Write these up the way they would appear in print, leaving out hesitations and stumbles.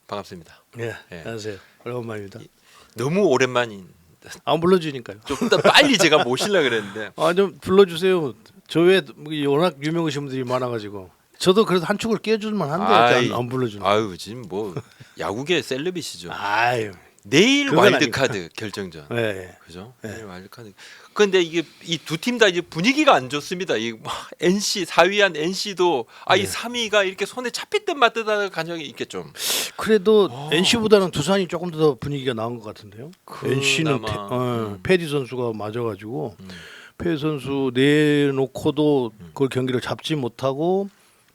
반갑습니다. 예, 예. 안녕하세요. 오랜만입니다. 너무 오랜만인. 안 불러주니까요. 좀 더 빨리 제가 모시려 그랬는데 좀 불러주세요. 저 외에 워낙 유명하신 분들이 많아가지고 저도 그래도 한 축을 끼워줄만 한데 안 불러주는. 아유 지금 뭐 야구계 셀럽이시죠. 아유, 내일 그건 와일드카드 결정전. 예, 예. 그죠? 네. 내일 와일드카드. 그런데 이게 이 두 팀 다 이제 분위기가 안 좋습니다. 이 NC 4위한 NC도 이 3위가 이렇게 손에 잡힐 듯 말듯 하는 감정이 있겠죠. 그래도 NC보다는 두산이 조금 더 분위기가 나은 것 같은데요. NC는 그나마. 패디 선수가 맞아가지고 패디 선수 내놓고도 그 경기를 잡지 못하고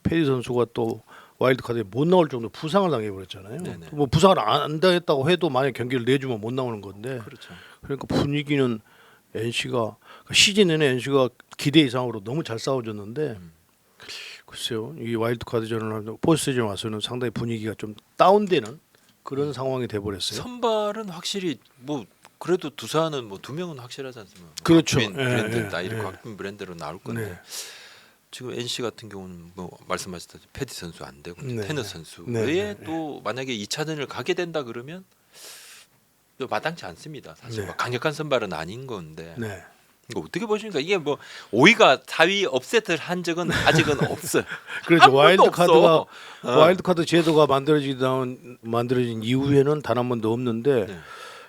패디 선수가 또 와일드카드에 못 나올 정도 부상을 당해버렸잖아요. 네네. 뭐 부상을 안 당했다고 해도 만약 경기를 내주면 못 나오는 건데. 그렇죠. 그러니까 분위기는 NC가 시즌 내내 NC가 기대 이상으로 너무 잘 싸워줬는데 글쎄요, 이 와일드카드전을 포스트전 와서는 상당히 분위기가 좀 다운되는 그런 상황이 돼버렸어요. 선발은 확실히 뭐 그래도 두산은 뭐 두 명은 확실하지 않습니까? 그렇죠. 곽빈 브랜드 예. 곽빈 브랜드로 나올 건데 네. 지금 NC 같은 경우는 뭐 말씀하셨다시피 패디 선수 안 되고 네. 테너 선수 네. 외에 네. 또 만약에 2차전을 가게 된다 그러면 또 마땅치 않습니다. 사실 네. 뭐 강력한 선발은 아닌 건데 네. 이거 어떻게 보십니까? 이게 뭐 5위가 4위 업셋을 한 적은 아직은 없어요. 그렇죠. 한 번도 없어. 와일드카드 제도가 만들어진 이후에는 단 한 번도 없는데 네.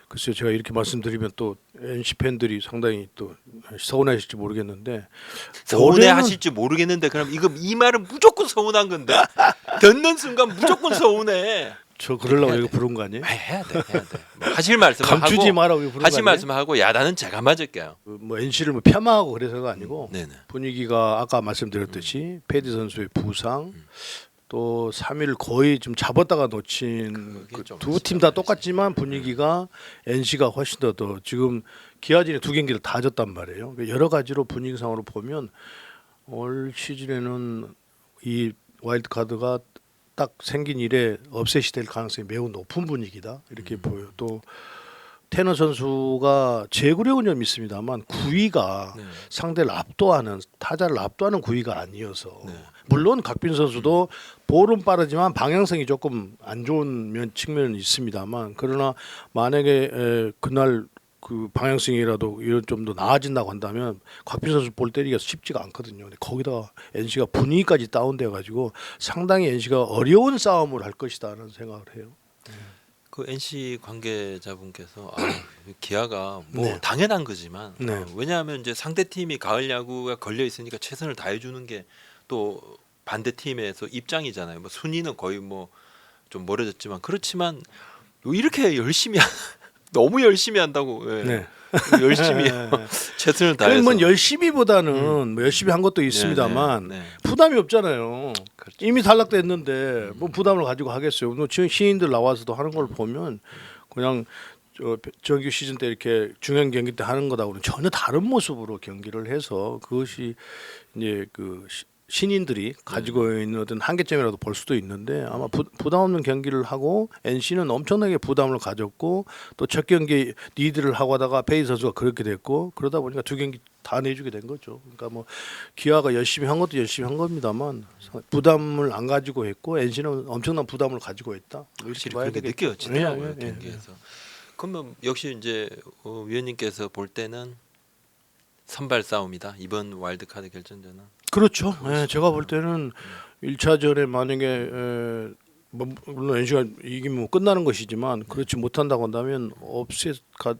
글쎄요, 제가 이렇게 말씀드리면 또 NC 팬들이 상당히 또 서운하실지 모르겠는데 서운해하실지 모르겠는데 그럼 이거 이 말은 무조건 서운한 건데 듣는 순간 무조건 서운해. 저 그러려고 해야 이거 돼. 부른 거 아니에요? 해야 돼. 뭐 하실 말씀 감추지 하고 마라고 이거 부른 거 하실 아니에요? 말씀하고 야단은 제가 맞을게요. 뭐 NC를 뭐 폄하하고 그래서가 아니고 네네. 분위기가 아까 말씀드렸듯이 패디 선수의 부상 또 3위를 거의 좀 잡았다가 놓친 그게 좀 두 팀 다 똑같지만 분위기가 NC가 훨씬 더 지금 기아진이 두 경기를 다 졌단 말이에요. 여러 가지로 분위기상으로 보면 올 시즌에는 이 와일드카드가 딱 생긴 이래 업셋이 될 가능성이 매우 높은 분위기다 이렇게 보여요. 또 테너 선수가 제구력은 좀 있습니다만 9위가 네. 상대를 압도하는 타자를 압도하는 9위가 아니어서 네. 물론 각빈 선수도 볼은 빠르지만 방향성이 조금 안 좋은 측면은 있습니다만 그러나 만약에 그날 그 방향성이라도 이런 좀 더 나아진다고 한다면 곽빈 선수 볼 때리기가 쉽지가 않거든요. 근데 거기다가 NC가 분위기까지 다운돼 가지고 상당히 NC가 어려운 싸움을 할 것이다라는 생각을 해요. 그 NC 관계자분께서 기아가 뭐 네. 당연한 거지만 네. 왜냐하면 이제 상대 팀이 가을 야구가 걸려 있으니까 최선을 다해 주는 게 또 반대 팀에서 입장이잖아요. 뭐 순위는 거의 뭐 좀 멀어졌지만 그렇지만 이렇게 열심히 너무 열심히 한다고 네. 열심히 최선을 다해서 뭐 열심히보다는 뭐 열심히 한 것도 있습니다만 네, 네. 부담이 없잖아요. 그렇죠. 이미 탈락됐는데 뭐 부담을 가지고 하겠어요. 뭐 지금 신인들 나와서도 하는 걸 보면 그냥 정규 시즌 때 이렇게 중요한 경기 때 하는 거하고는 전혀 다른 모습으로 경기를 해서 그것이 이제 그 신인들이 가지고 있는 어떤 한계점이라도 볼 수도 있는데 아마 부담 없는 경기를 하고 NC는 엄청나게 부담을 가졌고 또 첫 경기 리드를 하고 하다가 페이 선수가 그렇게 됐고 그러다 보니까 두 경기 다 내주게 된 거죠. 그러니까 뭐 기아가 열심히 한 것도 열심히 한 겁니다만 부담을 안 가지고 했고 NC는 엄청난 부담을 가지고 했다. 뭐 이렇게 확실히 봐야 그렇게 되겠죠. 느껴지더라고요 예, 예, 경기에서. 그러면 역시 이제 위원님께서 볼 때는 선발 싸움이다 이번 와일드카드 결정전은. 그렇죠. 예, 제가 볼 때는 1차전에 만약에 뭐 물론 NC가 이기면 끝나는 것이지만 그렇지 못한다고 한다면 업셋가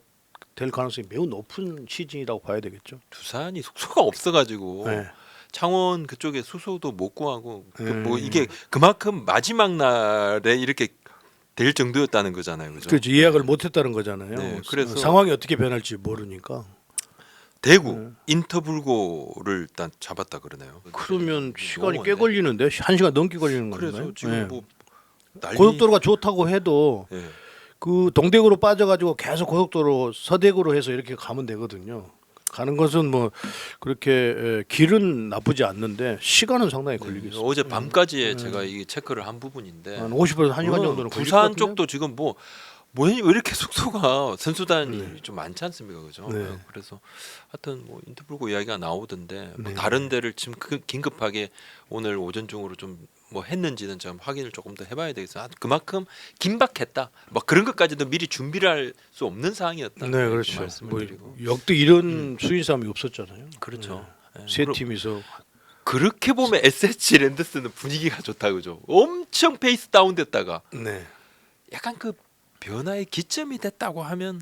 될 가능성이 매우 높은 시즌이라고 봐야 되겠죠. 두산이 숙소가 없어가지고 네. 창원 그쪽에 숙소도 못 구하고 뭐 이게 그만큼 마지막 날에 이렇게 될 정도였다는 거잖아요, 그죠? 그렇죠. 예약을 못했다는 거잖아요. 네, 그래서 상황이 어떻게 변할지 모르니까. 대구 인터불고를 일단 잡았다 그러네요. 그러면 시간이 꽤 영원해. 걸리는데 1시간 넘게 걸리는 그래서 건가요? 지금 네. 뭐 난리. 고속도로가 좋다고 해도 예. 그 동대구로 빠져가지고 계속 고속도로 서대구로 해서 이렇게 가면 되거든요. 가는 것은 뭐 그렇게 길은 나쁘지 않는데 시간은 상당히 걸리겠어요. 어제 밤까지 제가 이 체크를 한 부분인데 한 50에서 1시간 정도는 걸릴 것 부산 같은데요? 쪽도 지금 왜 이렇게 숙소가 선수단이 좀 많지 않습니까, 그죠? 네. 그래서 하여튼 뭐 인터불고 이야기가 나오던데 뭐 네. 다른 데를 지금 긴급하게 오늘 오전 중으로 좀 뭐 했는지는 좀 확인을 조금 더 해봐야 되겠어. 그만큼 긴박했다. 뭐 그런 것까지도 미리 준비를 할 수 없는 상황이었다. 네, 이렇게 그렇죠. 말씀을 뭐 드리고. 역대 이런 수인 싸움이 없었잖아요. 그렇죠. 예. 세 팀이서 그렇게 보면 SH 랜더스는 분위기가 좋다 그죠. 엄청 페이스 다운됐다가 네. 약간 그 변화의 기점이 됐다고 하면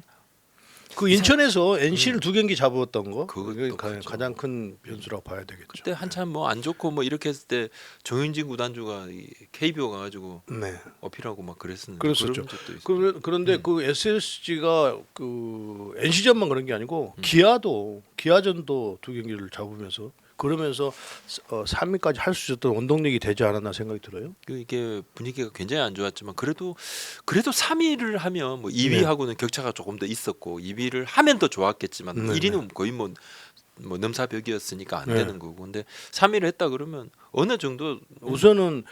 그 인천에서 NC를 두 경기 잡았던 거 그것도 그게 크죠. 가장 큰 변수라고 봐야 되겠죠. 그때 한참 뭐 안 좋고 뭐 이렇게 했을 때 정윤진 구단주가 KBO 가가지고 네. 어필하고 막 그랬었는데 그랬었죠. 그런 적도 있어요. 그런데 그 SSG가 그 NC전만 그런 게 아니고 기아전도 두 경기를 잡으면서 그러면서 3위까지 할 수 있었던 원동력이 되지 않았나 생각이 들어요. 이게 분위기가 굉장히 안 좋았지만 그래도 3위를 하면 뭐 2위하고는 격차가 조금 더 있었고 2위를 하면 더 좋았겠지만 네, 1위는 거의 뭐 넘사벽이었으니까 안 네. 되는 거고 근데 3위를 했다 그러면 어느 정도 우선은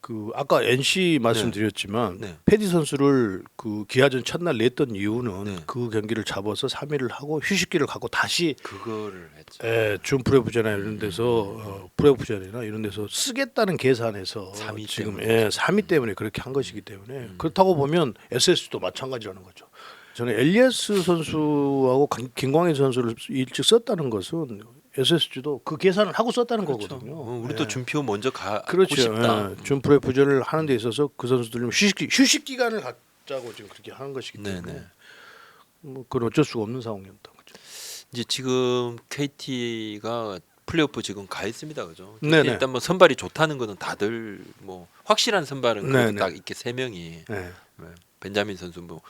그 아까 NC 말씀드렸지만 네. 패디 선수를 그 기아전 첫날 냈던 이유는 네. 그 경기를 잡아서 3위를 하고 휴식기를 갖고 다시 그거를 했죠. 준 프로부전이나 이런 데서 프로부전이나 이런 데서 쓰겠다는 계산에서 3위 지금 때문에. 3위 때문에 그렇게 한 것이기 때문에 그렇다고 보면 SS도 마찬가지라는 거죠. 저는 엘리아스 선수하고 김광현 선수를 일찍 썼다는 것은 SSG도 그 계산을 하고 썼다는 거거든요. 우리도 준표 먼저 가고 그렇죠. 싶다. 준 프로부전을 하는 데 있어서 그 선수들 좀 휴식 기간을 갖자고 지금 그렇게 하는 것이기 때문에 네네. 뭐 그건 어쩔 수가 없는 상황이었던 거죠. 이제 지금 KT가 플레이오프 지금 가 있습니다, 그죠? 네네. 일단 뭐 선발이 좋다는 거는 다들 뭐 확실한 선발은 그래도 네네. 딱 이렇게 3명이 네. 벤자민 선수 뭐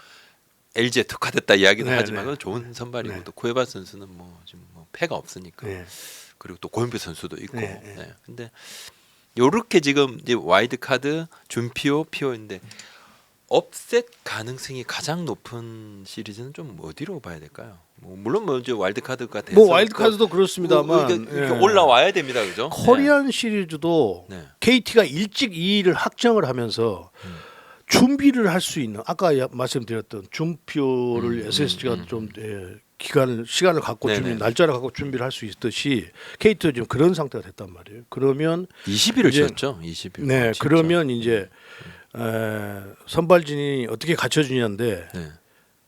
LG에 특화됐다 이야기는 네네. 하지만 그건 좋은 선발이고 네. 또 쿠에바 선수는 뭐 지금 뭐 패가 없으니까 네. 그리고 또 고현표 선수도 있고. 네. 네. 근데 요렇게 지금 이제 와이드 카드 준피오 피오인데 업셋 가능성이 가장 높은 시리즈는 좀 어디로 봐야 될까요? 뭐 물론 뭐 이제 와일드 카드가 돼서 뭐 와일드 카드도 그렇습니다만 이렇게 예. 올라와야 됩니다, 그죠? 코리안 시리즈도 네. KT가 일찍 2위를 확정을 하면서 준비를 할 수 있는 아까 말씀드렸던 준표를 SSG가 좀 시간을 갖고 네네. 날짜를 갖고 준비를 할 수 있듯이 KT도 지금 그런 상태가 됐단 말이에요. 그러면 20일을 이제- 쳤죠. 20일. 네 그러면 이제 선발진이 어떻게 갖춰주냐인데 네.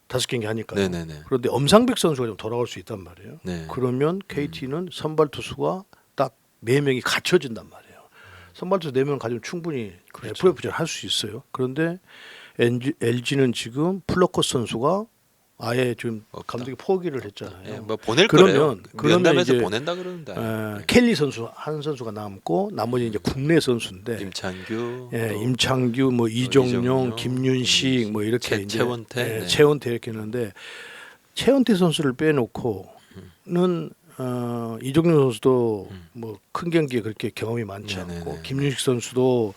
5경기 하니까 네, 네, 네. 그런데 엄상백 선수가 좀 돌아올 수 있단 말이에요. 네. 그러면 KT는 선발 투수가 딱 4명이 갖춰진단 말이에요. 선발 투수 4명 가지면 충분히 그렇죠. 플레이오프를 할 수 있어요. 그런데 LG는 지금 플러커 선수가 아예 지금 없다. 감독이 포기를 했잖아요. 예, 뭐 보낼 그러면 거래요. 면담에서 이제, 보낸다 그러는데. 켈리 선수 한 선수가 남고 나머지 이제 국내 선수인데 임창규, 예, 또 임창규, 뭐 이정용, 이정용, 김윤식 뭐 이렇게 이제 최원태, 네. 최원태 이렇게 했는데 최원태 선수를 빼놓고는 이정용 선수도 뭐 큰 경기에 그렇게 경험이 많지 네네네. 않고 김윤식 선수도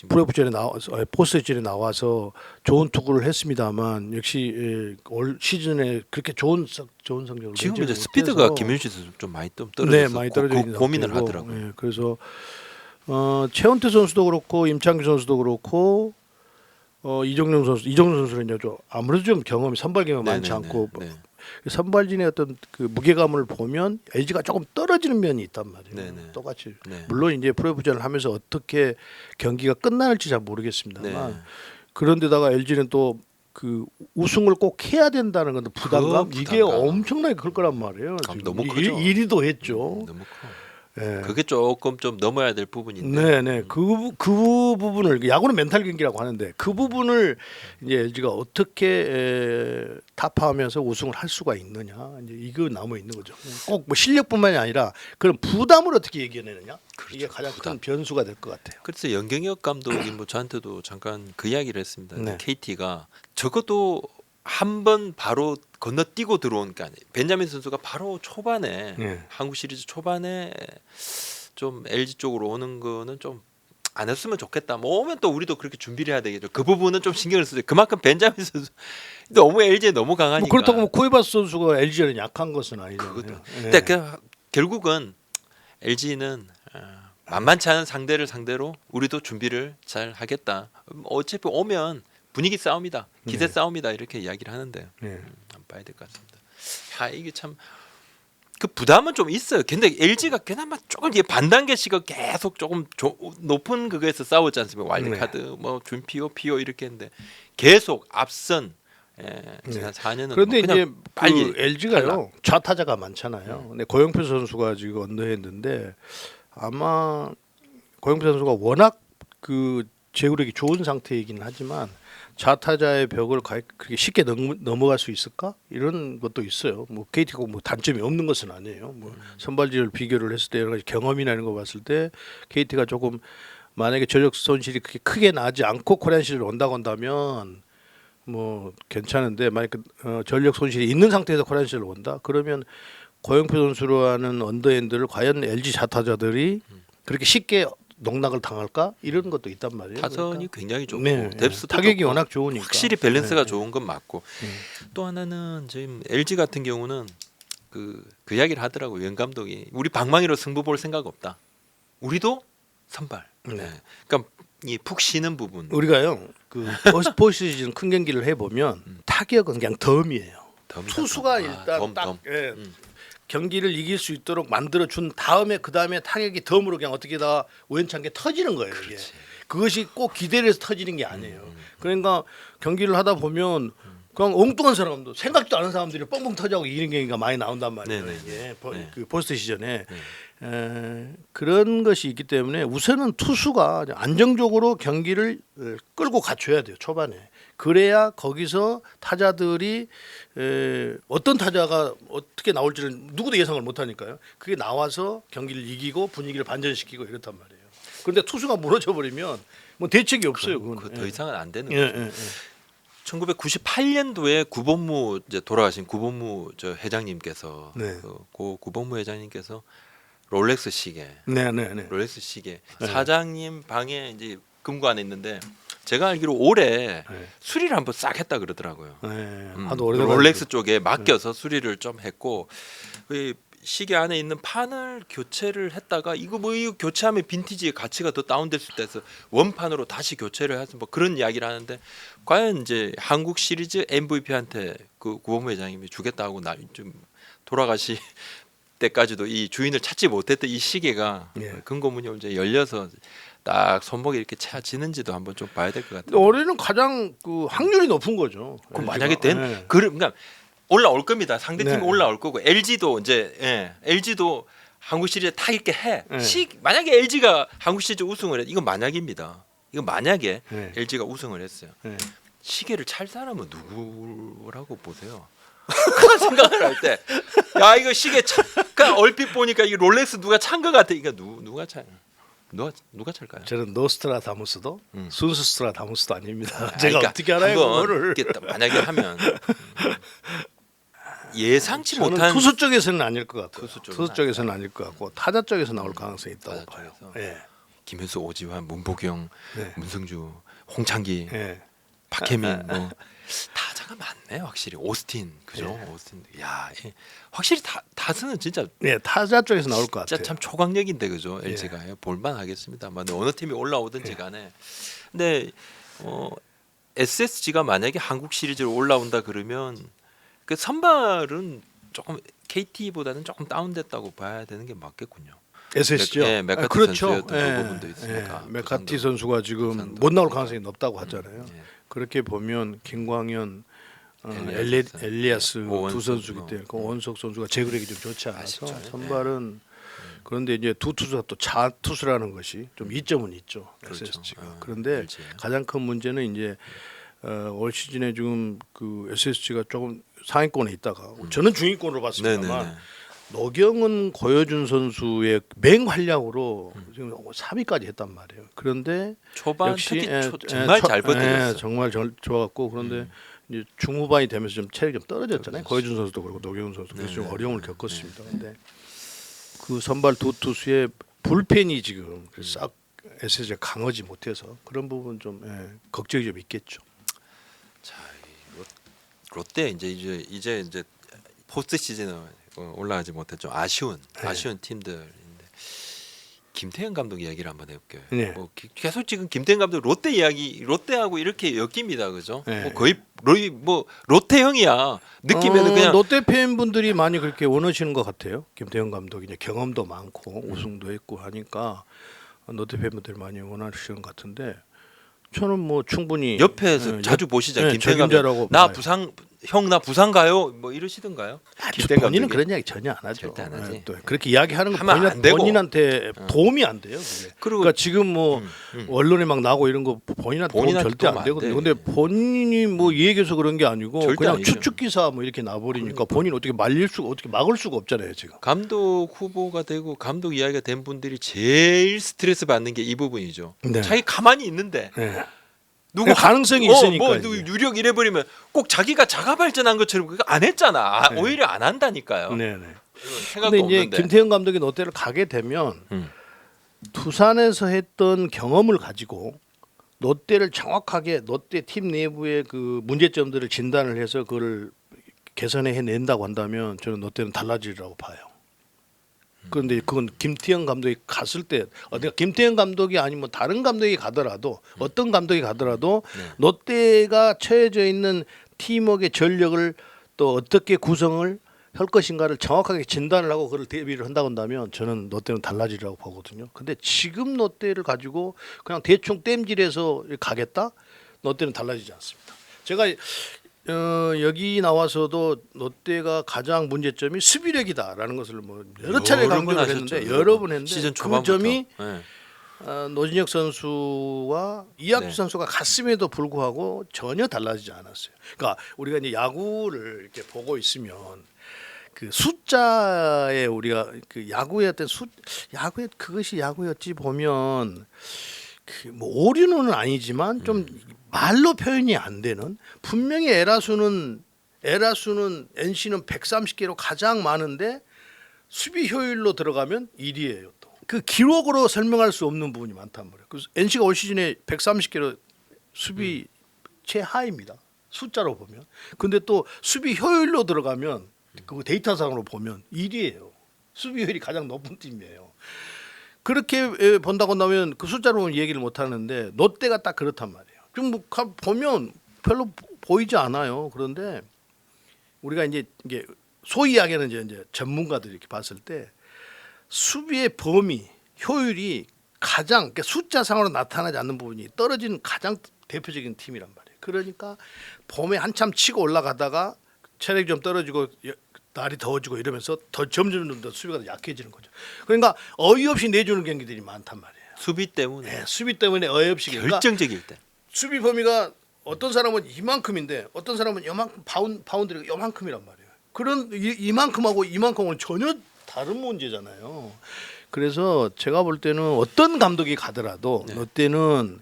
프로부전에 나와서 포스트전에 나와서 좋은 투구를 했습니다만 역시 올 시즌에 그렇게 좋은 성적을 지금 내지 이제 스피드가 못해서 김윤식 선수 좀 많이 떨어져서 네, 많이 떨어져 있는 고민을 상태고, 하더라고요. 예, 그래서 최원태 선수도 그렇고 임창규 선수도 그렇고 이정용 선수는 이제 좀 아무래도 좀 선발 경험이 많지 네네네. 않고 네. 선발진의 어떤 그 무게감을 보면 LG가 조금 떨어지는 면이 있단 말이에요. 네네. 똑같이 네. 물론 이제 프로부전을 하면서 어떻게 경기가 끝날지 잘 모르겠습니다만 네. 그런데다가 LG는 또 그 우승을 꼭 해야 된다는 건 부담감 그 이게 부담감. 엄청나게 클 거란 말이에요. 감 지금 너무 크죠. 1위도 했죠. 너무 커. 예. 그게 조금 좀 넘어야 될 부분인데. 네네 그 부분을 야구는 멘탈 경기라고 하는데 그 부분을 이제 LG가 어떻게 타파하면서 우승을 할 수가 있느냐 이제 이거 남아 있는 거죠. 꼭 뭐 실력뿐만이 아니라 그런 부담을 어떻게 이겨내느냐 이게 가장 부담. 큰 변수가 될 것 같아요. 그래서 연경혁 감독이 뭐 저한테도 잠깐 그 이야기를 했습니다. 네. KT가 적어도 한 번 바로 건너뛰고 들어온 게 아니에요. 벤자민 선수가 바로 초반에 네. 한국 시리즈 초반에 좀 LG 쪽으로 오는 거는 좀 안 했으면 좋겠다. 뭐 오면 또 우리도 그렇게 준비를 해야 되겠죠. 그 부분은 좀 신경을 쓰죠. 그만큼 벤자민 선수 너무 LG에 너무 강하니까. 뭐 그렇다고 뭐 쿠에바스 선수가 LG는 약한 것은 아니잖아요. 그것도. 예. 근데 결국은 LG는 만만치 않은 상대를 상대로 우리도 준비를 잘 하겠다. 어차피 오면 분위기 싸움이다, 기세 네. 싸움이다 이렇게 이야기를 하는데 예. 한번 봐야 될 것 같습니다. 야 이게 참 그 부담은 좀 있어요. 근데 LG가 그나마 조금 이게 반 단계씩은 계속 조금 높은 그거에서 싸웠지 않습니까? 와일드카드 뭐 준피오 피오 이렇게 했는데 계속 앞선 지난 4년은 그런데 뭐 그냥 이제 빨리 그 LG가요 좌타자가 많잖아요. 근데 고영표 선수가 지금 언더했는데 아마 고영표 선수가 워낙 그 제구력이 좋은 상태이긴 하지만 좌타자의 벽을 그렇게 쉽게 넘어갈 수 있을까 이런 것도 있어요. 뭐 KT가 뭐 단점이 없는 것은 아니에요. 뭐 선발진을 비교를 했을 때 여러 가지 경험이나 이런 거 봤을 때 KT가 조금 만약에 전력 손실이 그렇게 크게 나지 않고 코리안 시리즈를 온다고 한다면 뭐 괜찮은데 만약 전력 손실이 있는 상태에서 코리안 시리즈를 온다 그러면 고영표 선수로 하는 언더핸드를 과연 LG 좌타자들이 그렇게 쉽게 농락을 당할까 이런 것도 있단 말이에요. 타선이 그러니까. 굉장히 좋고 네, 뎁스도 타격이 좋고 워낙 좋으니까 확실히 밸런스가 네, 좋은 건 맞고 또 하나는 지금 LG 같은 경우는 그 이야기를 하더라고요. 연 감독이 우리 방망이로 승부 볼 생각 없다. 우리도 선발. 네. 그러니까 이 푹 쉬는 부분. 우리가요 그 포스트 시즌 큰 경기를 해보면 타격은 그냥 덤이에요. 투수가 일단 딱 예, 경기를 이길 수 있도록 만들어 준 다음에 그 다음에 타격이 덤으로 그냥 어떻게 다 우연찮게 터지는 거예요. 이게. 그것이 꼭 기대를 해서 터지는 게 아니에요. 그러니까 경기를 하다 보면 그냥 엉뚱한 사람도 생각도 안 하는 사람들이 뻥뻥 터져고 이기는 경기가 많이 나온단 말이에요. 네네. 이게 그 포스트 시즌에 그런 것이 있기 때문에 우선은 투수가 안정적으로 경기를 끌고 갖춰야 돼요. 초반에. 그래야 거기서 타자들이 어떤 타자가 어떻게 나올지를 누구도 예상을 못하니까요. 그게 나와서 경기를 이기고 분위기를 반전시키고 이렇단 말이에요. 그런데 투수가 무너져 버리면 뭐 대책이 없어요. 그건. 더 이상은 안 되는 예, 거죠. 예, 예. 1998년도에 구본무 이제 돌아가신 구본무 저 회장님께서 네. 그 구본무 회장님께서 롤렉스 시계, 네, 네, 네. 롤렉스 시계 네. 사장님 방에 이제 금고 안에 있는데 제가 알기로 올해 네. 수리를 한번 싹 했다 그러더라고요. 네. 하도 오래돼가지고. 롤렉스 쪽에 맡겨서 수리를 좀 했고 그 시계 안에 있는 판을 교체를 했다가 이거 교체하면 빈티지의 가치가 더 다운될 수 있다 해서 원판으로 다시 교체를 해서 뭐 그런 이야기를 하는데 과연 이제 한국 시리즈 MVP한테 그 구본무 회장님이 주겠다고 좀 돌아가시 때까지도 이 주인을 찾지 못했던 이 시계가 예. 금고문이 이제 열려서 딱 손목에 이렇게 채지는지도 한번 좀 봐야 될 것 같아요. 근데 올해는 가장 그 확률이 높은 거죠. 그럼 LG 가. 만약에 네. 그러니까 올라올 겁니다. 상대팀이 네. 올라올 거고 LG도 이제 LG도 한국 시리즈 타 있게 해. 네. 만약에 LG가 한국 시리즈 우승을 해, 이건 만약입니다. 이건 만약에 네. LG가 우승을 했어요. 네. 시계를 찰 사람은 누구라고 보세요? 그런 생각을 할 때, 야 이거 시계 그러니까 얼핏 보니까 이 롤렉스 누가 찬 것 같아. 이거 누가 차? 누가 찰까요? 저는 노스트라다무스도 순스트라다무스도 아닙니다. 제가 그러니까 어떻게 알아요 한번 그거를? 이렇게 딱 만약에 하면 예상치 저는 못한 투수 쪽에서는 아닐 것 같아요. 투수 쪽은 투수 쪽에서는 아닐 것 같고 타자 쪽에서 나올 가능성이 있다고 타자 봐요. 쪽에서. 예. 김현수, 오지환, 문보경, 네. 문승주, 홍창기, 예. 박혜민 뭐 타자가 많네 확실히 오스틴 그죠? 오스틴 야 확실히 타수는 진짜 예, 타자 쪽에서 나올 것 진짜 같아요. 참 초강력인데 그죠? LG가 볼만하겠습니다만 어느 팀이 올라오든지 간에 근데 SSG가 만약에 한국 시리즈로 올라온다 그러면 그 선발은 조금 KT보다는 조금 다운됐다고 봐야 되는 게 맞겠군요. SSG요. 맥카티 그렇죠. 선수였던 그 부분도 있으니까. 그 맥카티 정도. 선수가 지금 정도. 못 나올 가능성이 높다고 하잖아요. 예. 그렇게 보면 김광현, 엘리아스. 엘리아스 오원석, 두 선수기 때문에 그 오원석 선수가 제구력이 좀 좋지 않아서 아쉽죠. 선발은 그런데 이제 두 투수가 또 자투수라는 것이 좀 이점은 있죠. 그렇죠. SSG가. 그런데 LG. 가장 큰 문제는 이제 올 시즌에 지금 그 SSG가 조금 상위권에 있다가 저는 중위권으로 봤습니다만 네네네. 노경은 고효준 선수의 맹활약으로 지금 3위까지 했단 말이에요. 그런데 초반 역시 특히 정말 잘 버텼어요. 정말 좋았고 그런데 이제 중후반이 되면서 좀 체력이 좀 떨어졌잖아요. 고효준 선수도 그렇고 노경은 선수도 그래서 좀 어려움을 겪었습니다. 그런데 그 선발 두 투수의 불펜이 지금 싹 SSG가 강하지 못해서 그런 부분 좀 걱정이 좀 있겠죠. 자, 롯데 이제 포스트 시즌은 올라가지 못했죠. 아쉬운 팀들인데 김태형 감독 이야기를 한번 해볼게요. 네. 뭐 계속 지금 김태형 감독 롯데 이야기 롯데하고 이렇게 엮입니다, 그죠? 네. 뭐 거의 뭐 롯데형이야 느끼면은 그냥 롯데 팬분들이 많이 그렇게 원하시는 것 같아요. 김태형 감독이 이제 경험도 많고 우승도 했고 하니까 롯데 팬분들이 많이 원하시는 것 같은데 저는 뭐 충분히 옆에서 자주 보시잖아요. 네, 김태형 적임자라고 감독 나 봐요. 부상 형 나 부상 가요 뭐 이러시던가요? 본인은 그런 이야기 전혀 안 하죠. 절대 안 하지. 네, 또 그렇게 이야기하는 건 하면 안 되고. 본인한테 도움이 안 돼요. 그게. 그리고 그러니까 지금 뭐 언론에 막 나오고 이런 거 본인한테 도움 본인한테 절대 도움 안 안 되거든요. 돼. 근데 본인이 뭐 이 얘기해서 그런 게 아니고 절대 그냥 아니죠. 추측 기사 뭐 이렇게 나버리니까 본인 어떻게 말릴 수가 어떻게 막을 수가 없잖아요 지금. 감독 후보가 되고 감독 이야기가 된 분들이 제일 스트레스 받는 게 이 부분이죠. 네. 자기 가만히 있는데 네. 누구 가능성이 있으니까 뭐 이제. 유력 이래버리면 꼭 자기가 자가 발전한 것처럼 그거 안 했잖아. 네. 오히려 안 한다니까요. 네네. 생각도 근데 이제 없는데. 김태형 감독이 롯데를 가게 되면 음. 두산에서 했던 경험을 가지고 롯데를 정확하게 롯데 팀 내부의 그 문제점들을 진단을 해서 그걸 개선해 해낸다고 한다면 저는 롯데는 달라지리라고 봐요. 그런데 그건 김태형 감독이 갔을 때 어디가 김태형 감독이 아니면 다른 감독이 가더라도 어떤 감독이 가더라도 네. 롯데가 처해져 있는 팀워크의 전력을 또 어떻게 구성을 할 것인가를 정확하게 진단을 하고 그걸 대비를 한다고 한다면 저는 롯데는 달라지리라고 보거든요. 근데 지금 롯데를 가지고 그냥 대충 땜질해서 가겠다? 롯데는 달라지지 않습니다. 제가 여기 나와서도 롯데가 가장 문제점이 수비력이다라는 것을 뭐 여러 차례 여러 번 강조를 하셨죠. 했는데 여러 번 했는데 시즌 그 초반부터. 점이 네. 노진혁 선수와 이학주 네. 선수가 갔음에도 불구하고 전혀 달라지지 않았어요. 그러니까 우리가 이제 야구를 이렇게 보고 있으면 그 숫자에 우리가 그 야구의 어떤 야구의 그것이 야구였지 보면 그 뭐 오류는 아니지만 좀 말로 표현이 안 되는 분명히 에라수는 NC는 130개로 가장 많은데 수비 효율로 들어가면 1위예요. 또 그 기록으로 설명할 수 없는 부분이 많단 말이에요. 그래서 NC가 올 시즌에 130개로 수비 최하입니다. 숫자로 보면. 근데 또 수비 효율로 들어가면 그 데이터상으로 보면 1위예요. 수비 효율이 가장 높은 팀이에요. 그렇게 본다고 한다면 그 숫자로 보면 얘기를 못 하는데 롯데가 딱 그렇단 말이에요. 좀 뭐 보면 별로 보이지 않아요. 그런데 우리가 이제 이게 소위 이야기하는 이제 전문가들이 이렇게 봤을 때 수비의 범위, 효율이 가장 그러니까 숫자상으로 나타나지 않는 부분이 떨어진 가장 대표적인 팀이란 말이에요. 그러니까 봄에 한참 치고 올라가다가 체력이 좀 떨어지고 날이 더워지고 이러면서 더 점점 더 수비가 더 약해지는 거죠. 그러니까 어이없이 내주는 경기들이 많단 말이에요. 수비 때문에 네, 수비 때문에 어이없이 그러니까 결정적일 때. 수비 범위가 어떤 사람은 이만큼인데 어떤 사람은 요만큼 파운드가 요만큼이란 말이에요. 그런 이만큼하고 이만큼은 전혀 다른 문제잖아요. 그래서 제가 볼 때는 어떤 감독이 가더라도 네. 롯데는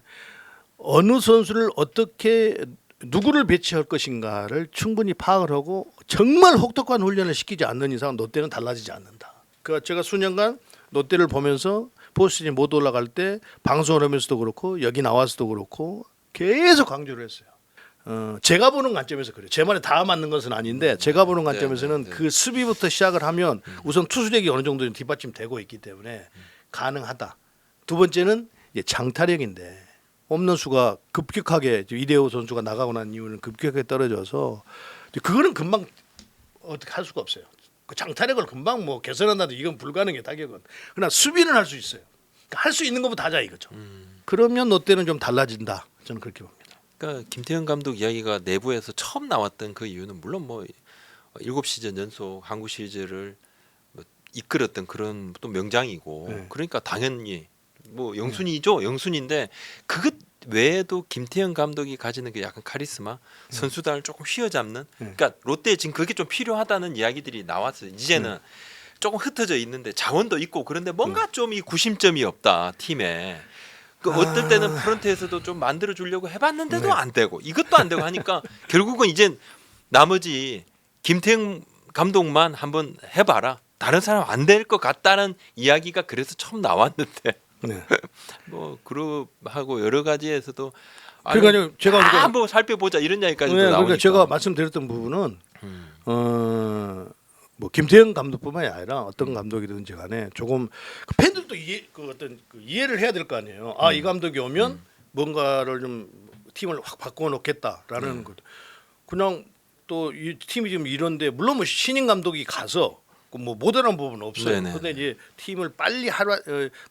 어느 선수를 어떻게 누구를 배치할 것인가를 충분히 파악을 하고 정말 혹독한 훈련을 시키지 않는 이상 롯데는 달라지지 않는다. 그러니까 제가 수년간 롯데를 보면서 포스트시즌 못 올라갈 때 방송을 하면서도 그렇고 여기 나와서도 그렇고 계속 강조를 했어요. 제가 보는 관점에서 그래요. 제 말에 다 맞는 것은 아닌데 제가 보는 관점에서는 네. 그 수비부터 시작을 하면 우선 투수력이 어느 정도 뒷받침되고 있기 때문에 가능하다. 두 번째는 이제 장타력인데 홈런 수가 급격하게 이대호 선수가 나가고 난 이후는 급격하게 떨어져서 그거는 금방 어떻게 할 수가 없어요. 그 장타력을 금방 뭐 개선한다도 이건 불가능해 타격은. 그러나 수비는 할 수 있어요. 그러니까 할 수 있는 것부터 하자 이거죠. 그러면 롯데는 좀 달라진다. 저는 그렇게 봅니다. 그러니까 김태형 감독 이야기가 내부에서 처음 나왔던 그 이유는 물론 뭐 7시즌 연속 한국 시리즈를 뭐 이끌었던 그런 또 명장이고 네. 그러니까 당연히 뭐 영순이죠. 영순인데 그것 외에도 김태형 감독이 가지는 그 약간 카리스마, 선수단을 조금 휘어잡는. 그러니까 롯데에 지금 그게 좀 필요하다는 이야기들이 나왔어요. 이제는 조금 흩어져 있는데 자원도 있고 그런데 뭔가 좀 이 구심점이 없다 팀에. 그 어떨 때는 프런트에서도 좀 만들어 주려고 해봤는데도 네. 안 되고 이것도 안 되고 하니까 결국은 이제 나머지 김태형 감독만 한번 해봐라. 다른 사람 안 될 것 같다는 이야기가 그래서 처음 나왔는데 네. 뭐 그룹하고 여러 가지에서도 그러니까요, 제가 그러니까- 한번 살펴보자 이런 이야기까지도 네, 나오니까. 그러니까 제가 말씀드렸던 부분은 뭐 김태형 감독뿐만이 아니라 어떤 감독이든지 간에 조금 그 팬들도 이해를 해야 될 거 아니에요. 아, 이 감독이 오면 뭔가를 좀 팀을 확 바꿔 놓겠다라는 것. 그냥 또 이 팀이 지금 이런데 물론 뭐 신인 감독이 가서 뭐 모델한 부분은 없어요. 네네. 그런데 이제 팀을 빨리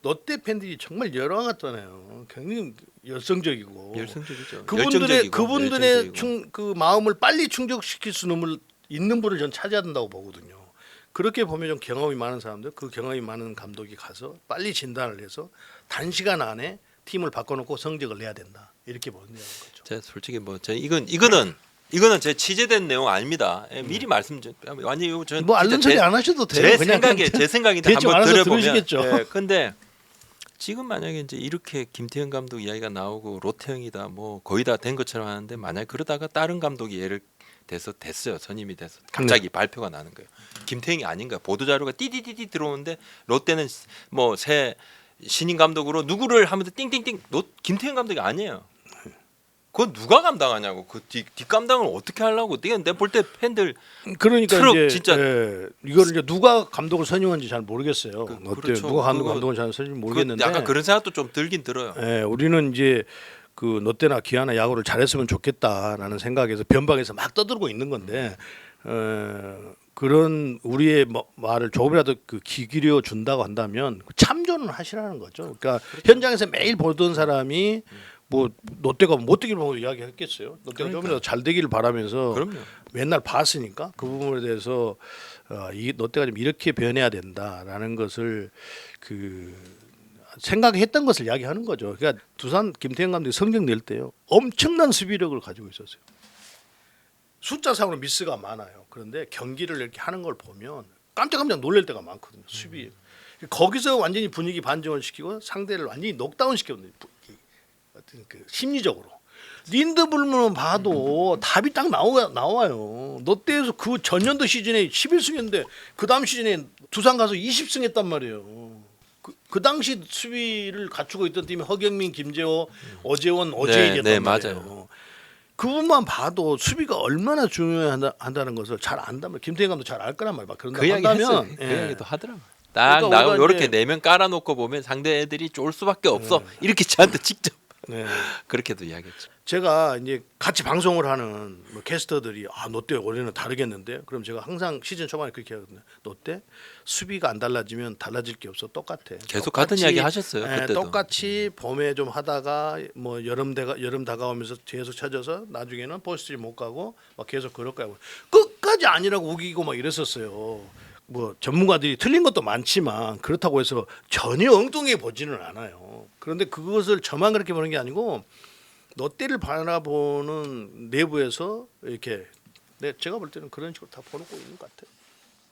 롯데 팬들이 정말 열화같잖아요. 굉장히 열성적이고 열성적이죠. 그분들의 열정적이고. 그 마음을 빨리 충족시킬 수 있는 분을 전 찾아야 된다고 보거든요. 그렇게 보면 좀 경험이 많은 사람들, 그 경험이 많은 감독이 가서 빨리 진단을 해서 단시간 안에 팀을 바꿔놓고 성적을 내야 된다. 이렇게 보는 거죠. 제가 솔직히 뭐 이거는 제 취재된 내용 아닙니다. 미리 말씀 좀 완전히 뭐 알는 소리 안 하셔도 돼요. 제 생각인데 대충 한번 알아서 들어보면. 들으시겠죠. 근데 지금 만약에 이제 이렇게 김태형 감독 이야기가 나오고 롯데형이다 뭐 거의 다 된 것처럼 하는데 만약 그러다가 다른 감독이 예를 됐어요. 선임이 돼서 갑자기 발표가 나는 거예요. 김태형이 아닌가. 보도 자료가 띠디디디 들어오는데 롯데는 뭐 새 신인 감독으로 누구를 하면서 띵띵띵 김태형 감독이 아니에요. 그건 누가 감당하냐고. 그 뒷감당을 어떻게 하려고. 내가 볼 때 팬들 그러니까 트럭 이제 진짜 이걸 이제 누가 감독을 선임한지 잘 모르겠어요. 그렇죠. 누가 감독을 잘 선임한지 모르겠는데 약간 그런 생각도 좀 들긴 들어요. 우리는 이제 그 롯데나 기아나 야구를 잘했으면 좋겠다라는 생각에서 변방에서 막 떠들고 있는 건데 그런 우리의 말을 조금이라도 그 귀 기울여 준다고 한다면 참조는 하시라는 거죠. 그러니까 현장에서 매일 보던 사람이 뭐 롯데가 못 되기를 보고 이야기했겠어요. 롯데가 좀이라도 잘 되기를 바라면서 그럼요. 맨날 봤으니까 그 부분에 대해서 이 롯데가 좀 이렇게 변해야 된다라는 것을 그 생각했던 것을 이야기하는 거죠. 그러니까 두산 김태형 감독이 성적 낼 때요 엄청난 수비력을 가지고 있었어요. 숫자상으로 미스가 많아요. 그런데 경기를 이렇게 하는 걸 보면 깜짝깜짝 놀랄 때가 많거든요. 수비. 거기서 완전히 분위기 반전을 시키고 상대를 완전히 녹다운 시켰는데 어떤 그 심리적으로 린드블만 봐도 답이 딱 나와요. 롯데에서 그 전년도 시즌에 11승했는데 그 다음 시즌에 두산 가서 20승했단 말이에요. 그 당시 수비를 갖추고 있던 팀이 허경민, 김재호, 오재원, 오재일이었단 말이에요. 맞아요. 그분만 봐도 수비가 얼마나 중요하다는 것을 잘 안단 말이에요. 김태형 감도 잘 알 거란 말이에요. 그런다 그 이야기 했어요. 한다면 그 이야기도 하더라고. 그러니까 딱 우리가 이렇게 이제 4명 깔아놓고 보면 상대 애들이 쫄 수밖에 없어. 이렇게 저한테 직접 그렇게도 이야기했죠. 제가 이제 같이 방송을 하는 뭐 캐스터들이 롯데 올해는 다르겠는데 그럼 제가 항상 시즌 초반에 그렇게 하거든요. 롯데 수비가 안 달라지면 달라질 게 없어. 똑같아. 계속 같은 이야기 하셨어요. 그때도. 똑같이 봄에 좀 하다가 뭐 여름 다가오면서 계속 찾아서 나중에는 포스트리 못 가고 막 계속 그럴 거야. 끝까지 아니라고 우기고 막 이랬었어요. 뭐 전문가들이 틀린 것도 많지만 그렇다고 해서 전혀 엉뚱해 보지는 않아요. 그런데 그것을 저만 그렇게 보는 게 아니고 롯데를 바라보는 내부에서 이렇게 제가 볼 때는 그런 식으로 다 보고 있는 것 같아요.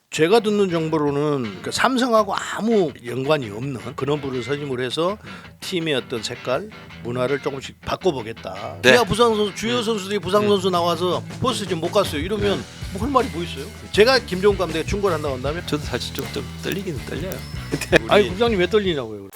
제가 듣는 정보로는 그 삼성하고 아무 연관이 없는 그런 분을 선임을 해서 팀의 어떤 색깔, 문화를 조금씩 바꿔보겠다. 네. 기아 부상 선수, 주요 선수들이 부상 선수 나와서 포스트 좀 못 갔어요. 이러면 뭐 할 말이 뭐 있어요? 제가 김종국 감독이 충고를 한다고 한다면 저도 사실 좀 떨리기는 떨려요. 아니 국장님 왜 떨리냐고요?